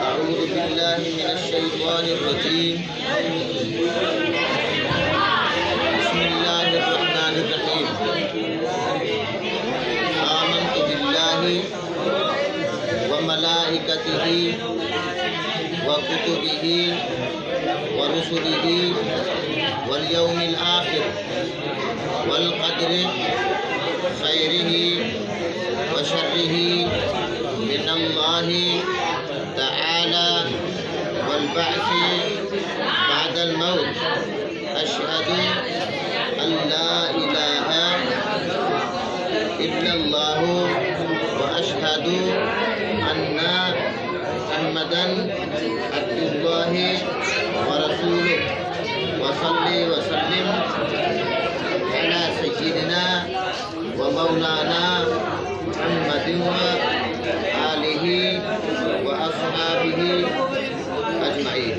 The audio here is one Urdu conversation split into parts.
أعوذ بالله من الشيطان الرجيم بسم الله الرحمن الرحيم آمنت بالله وملائكته وكتبه ورسله واليوم الآخر والقدر خيره وشره من الله تعالى والبعث بعد الموت أشهد أن لا إله إلا الله وأشهد أن محمدا عبد الله ورسوله وصل وسلم على سيدنا ومولانا محمد وآله وأصحابه أجمعين.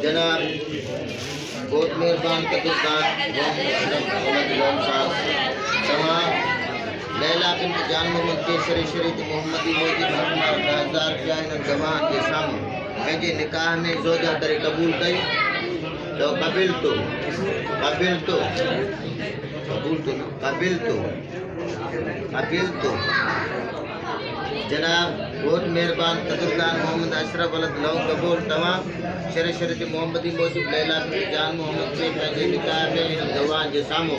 جناب بہت مہربان قدردان تمام لیلا بنت جان محمد کیسر شریف محمدی موجود ہمارا 1000 جائن جوان کے سامنے مجھے نکاح میں زوجہ در قبول کئی تو قبلتو جناب بہت مہربان قدردان محمداشرف لو گبول تمام شریف محمدی موجود لیلا بنت جان محمد سے مجھے نکاح میں جوان کے سامنے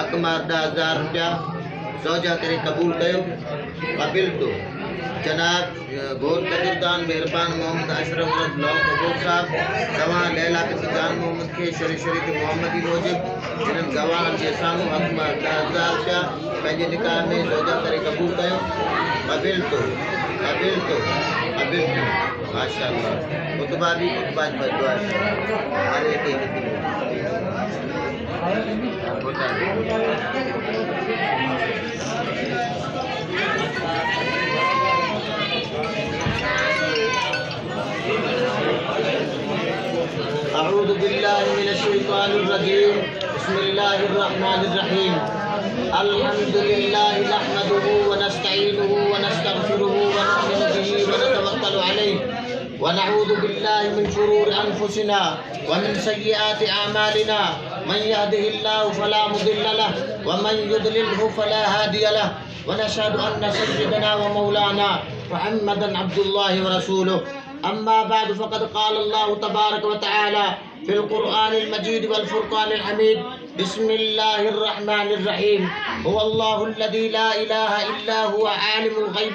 اکمار 10,000 روپیہ زوجہ تیرے قبول کیو قبلتو. جناب بہت قدردان مہربان محمداشرف لو گبول صاحب گواہ لیلا بنت جان محمد کے شریف محمدی موجب جنن گواہن کے سامنے اکمار 10,000 روپیہ پنجے نکاح میں زوجہ تیرے قبول کیو قبلتو. ماشاءاللہ خطبہ بھی خطبہ دعا ہے ہر ایک أعوذ بالله من الشيطان الرجيم بسم الله الرحمن الرحيم الحمد لله نحمده ونستعينه ونستغفره ونؤمن به ونتوكل عليه ونعوذ بالله من شرور أنفسنا ومن سيئات أعمالنا من يهده الله فلا مضل له ومن يضلله فلا هادي له ونشهد أن سيدنا ومولانا محمدا عبد الله ورسوله. أما بعد فقد قال الله تبارك وتعالى في القرآن المجيد والفرقان الحميد بسم الله الرحمن الرحيم هو الله الذي لا إله إلا هو عالم الغيب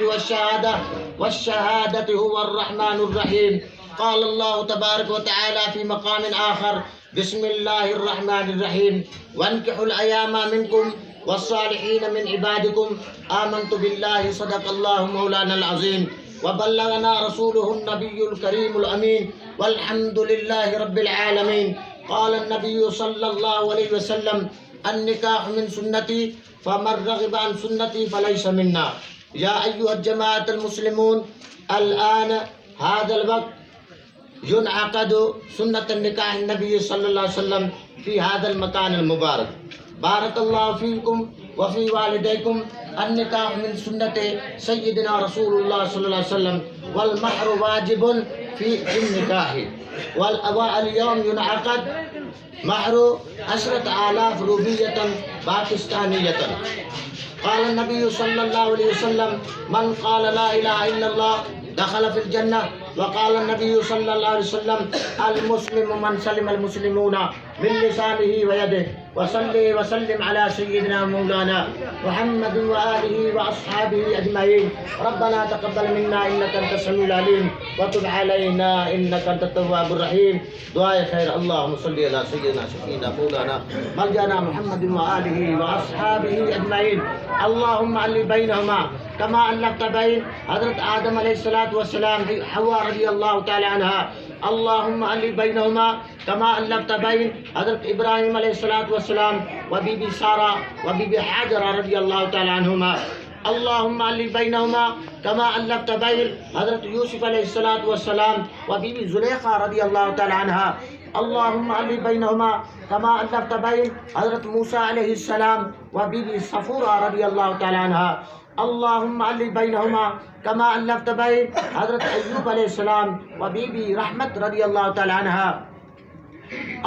والشهادة هو الرحمن الرحيم. قال الله تبارك وتعالى في مقام آخر بسم الله الرحمن الرحيم وانكحوا الأيام منكم والصالحين من عبادكم آمنت بالله صدق الله مولانا العظيم وبلغنا رسوله النبي الكريم الأمين والحمد لله رب العالمين. قال النبي صلى الله عليه وسلم النكاح من سنتي فمن رغب عن سنتي فليس منا. يا أيها الجماعة المسلمون الآن هذا الوقت ينعقد سنة النكاح النبي صلى الله عليه وسلم في هذا المكان المبارك. بارك الله فيكم وفي والديكم. النكاح من سنة سيدنا رسول الله صلى الله عليه وسلم والمهر واجب في النكاح. واليوم ينعقد مهر 10,000 روبية باكستانية. قال النبي صلى الله عليه وسلم من قال لا إله إلا الله دخل في الجنة. وقال النبي صلى الله عليه وسلم المسلم من سلم المسلمون من لسانه ويده. وصلي وسلم على سيدنا مولانا محمد وآله وأصحابه أجمعين. ربنا تقبل منا إنك أنت السميع العليم وتب علينا إنك أنت التواب الرحيم. دعاء خير اللهم صل على سيدنا شفينا مولانا ملجأنا محمد وآله وأصحابه أجمعين. اللهم علي بينهما كما علقت بين حضرت آدم عليه الصلاة والسلام حواء رضي الله تعالى عنها. اللهم علي بينهما كما علقت بين حضرت إبراهيم عليه الصلاة والسلام وبيبي سارة وبيبي حاجر رضي الله تعالى عنهما. اللہم علی بینہما کما الفت بین حضرت یوسف علیہ السلام و بی بی زلیخا رضی اللہ تعالی عنہ. اللہم علی بینہما کما الفت بین حضرت موسیٰ علیہ السلام و بی بی صفورہ رضی اللہ تعالی عنہ. اللہم علی بینہما کما الفت بین حضرت ایوب علیہ السلام و بی بی رحمت رضی اللہ تعالی عنہ.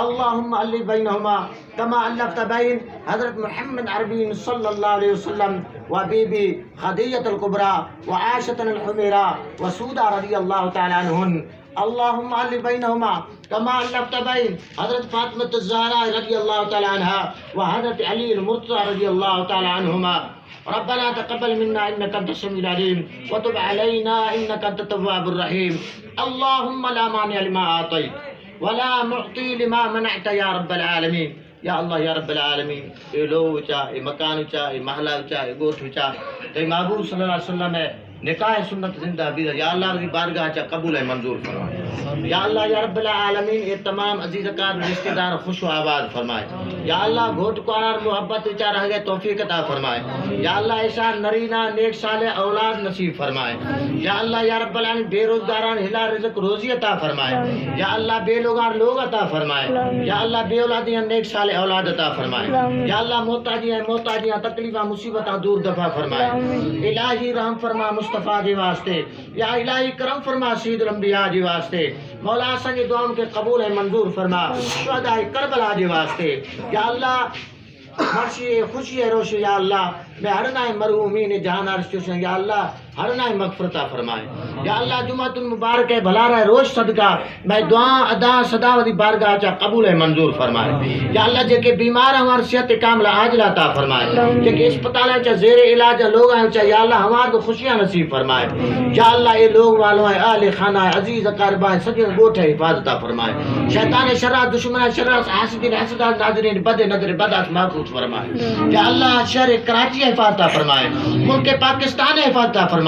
اللہم علی بینہما کما الفت بین حضرت محمد عربی صلی اللہ علیہ وسلم و بی بی خدیجۃ الکبریٰ و عائشۃ الحمیرہ و سودہ رضی اللہ تعالی عنہن. اللہم علی بینہما کما الفت بین حضرت فاطمۃ الزہرا رضی اللہ تعالی عنہا و حضرت علی المرتضی رضی اللہ تعالی عنہما. ربنا تقبل منا انك انت السميع العليم وتب علينا انك انت التواب الرحيم. اللهم لا مانع لما اعطيت ولا معطي لما منعت یا رب العالمین. یا اللہ یا رب العالمین، اے لو اچا، اے مکان اچا، اے محلہ اچا، اے گوٹھ اچا، تے محبوب صلی اللہ علیہ وسلم ہے نکاح سنت زندہ بیدہ. یا اللہ کی بارگاہ چا قبول ہے منظور فرمائے. یا اللہ یا رب العالمین، یہ تمام عزیز اقارب رشتہ دار خوش و آباد فرمائے. یا اللہ گھوٹ کوار محبت اچا رہ گئے توفیق عطا فرمائے. یا اللہ ایسا نرینہ نیک صالح اولاد نصیب فرمائے. یا اللہ یا رب العالمین بے روزگاران ہلا رزق روزی عطا فرمائے. یا اللہ بے لوگان لوگ عطا فرمائے. یا اللہ بے اولادیاں نیک صالح اولاد عطا فرمائے. یا اللہ محتاجیاں تکلیفاں مصیبتاں دور دفع فرمائے. الہی رحم فرما مصطفیٰ جی واسطے. یا الہی کرم فرما سید الانبیاء جی واسطے. مولا سنگی دعاؤں کے قبول ہے منظور فرما شہداء کربلا جی واسطے. یا اللہ مرشی خوشی روشی. یا اللہ میں ہرنائے مرحومین جہان عرش یا اللہ ہرنائے مغفرتہ فرمائے. یا اللہ جمعۃ المبارک ہے بھلا رہے روز صدقہ میں دعا ادا صدا ودی بارگاہ چا قبول ہے منظور فرمائے. یا اللہ جے کے بیمار ہمار صحت کاملہ عاجلہ عطا فرمائے. جے کے اسپتال چا زیر علاج لوگ ہیں چا یا اللہ ہمار کو خوشیاں نصیب فرمائے. یا اللہ یہ لوگ والوں ہیں اہل خانہ ہے عزیز اقاربہ ہے سجن گوٹھ ہے حفاظت فرمائے. شیطان شرع دشمن شرع حاسدین حسدان ناظرین بد نظر بدعت محفوظ فرمائے. یا اللہ شہر کراچی حفاظت فرمائے. ملک پاکستان حفاظت فرمائے.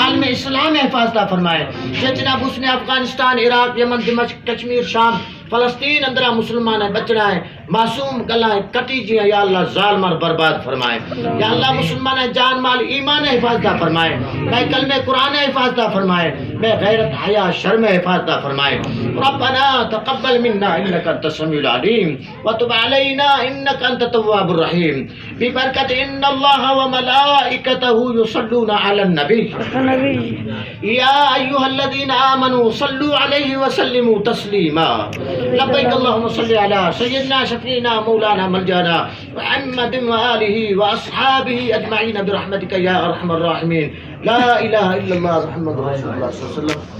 عالم اسلام حفاظت فرمائے. چچنا بوسنیا افغانستان عراق یمن دمشق کشمیر شام فلسطین اندرا مسلمان ہے بچنا ہے معصوم گلا ہے کٹی جی ہے. یا اللہ ظالمان برباد فرمائے. یا اللہ مسلمان ہے جان مال ایمان حفاظت فرمائے. میں کلمہ قرآن حفاظت فرمائے. میں غیرت حیا شرم حفاظت فرمائے. ربنا تقبل منا انك انت السميع العليم وتب علينا انك انت التواب الرحيم ببركة ان الله وملائكته يصلون على النبي يا ايها الذين امنوا صلوا عليه وسلموا تسليما. لبيك اللهم صل على سيدنا شفيعنا مولانا ملجانا محمد وآله وأصحابه أجمعين برحمتك يا أرحم الراحمين. لا إله إلا الله محمد رسول الله صلى الله عليه وسلم.